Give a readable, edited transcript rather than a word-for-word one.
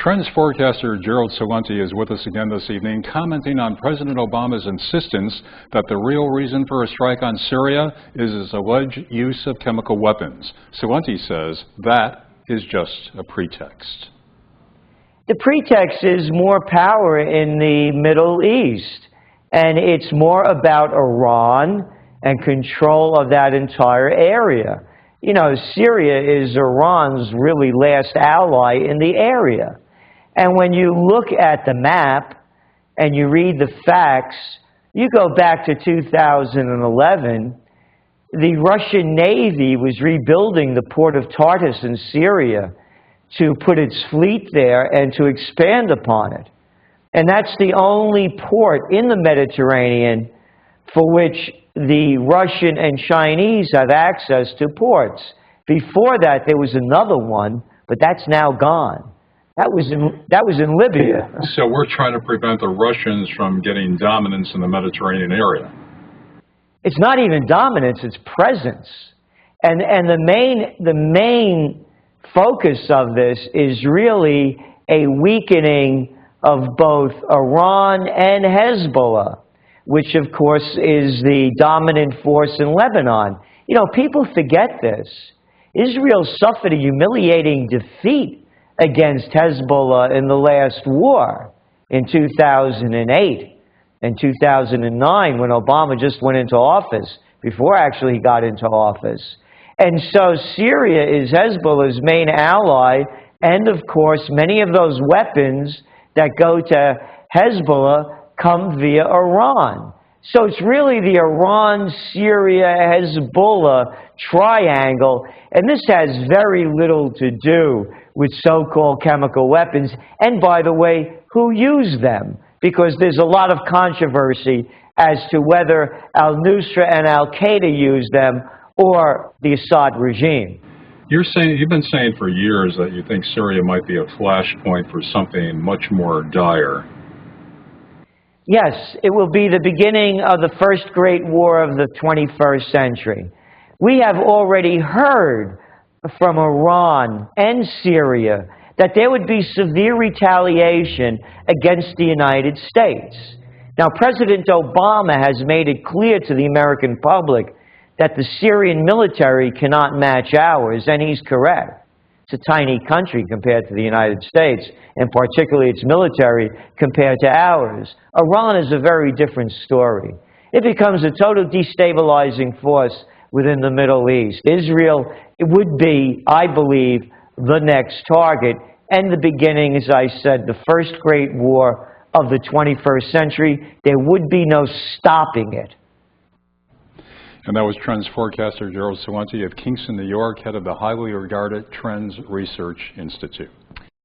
Trends forecaster Gerald Celente is with us again this evening, commenting on President Obama's insistence that the real reason for a strike on Syria is his alleged use of chemical weapons. Celente says that is just a pretext. The pretext is more power in the Middle East, and it's more about Iran and control of that entire area. You know, Syria is Iran's really last ally in the area. And when you look at the map and you read the facts, you go back to 2011, the Russian Navy was rebuilding the port of Tartus in Syria to put its fleet there and to expand upon it. And that's the only port in the Mediterranean for which the Russian and Chinese have access to ports. Before that, there was another one, but that's now gone. That was in Libya. So we're trying to prevent the Russians from getting dominance in the Mediterranean area. It's not even dominance, it's presence. And the main focus of this is really a weakening of both Iran and Hezbollah, which of course is the dominant force in Lebanon. You know, people forget this. Israel suffered a humiliating defeat against Hezbollah in the last war in 2008 and 2009 when Obama just went into office, before actually he got into office. And so Syria is Hezbollah's main ally, and of course many of those weapons that go to Hezbollah come via Iran. So it's really the Iran, Syria, Hezbollah triangle, and this has very little to do with so-called chemical weapons, and by the way, who use them, because there's a lot of controversy as to whether al-Nusra and al-Qaeda use them or the Assad regime. You've been saying for years that you think Syria might be a flashpoint for something much more dire. Yes, it will be the beginning of the first great war of the 21st century. We have already heard from Iran and Syria that there would be severe retaliation against the United States. Now, President Obama has made it clear to the American public that the Syrian military cannot match ours, and he's correct. It's a tiny country compared to the United States, and particularly its military compared to ours. Iran is a very different story. It becomes a total destabilizing force within the Middle East. Israel, it would be, I believe, the next target, and the beginning, as I said, the first great war of the 21st century. There would be no stopping it. And that was Trends forecaster Gerald Celente of Kingston, New York, head of the highly regarded Trends Research Institute.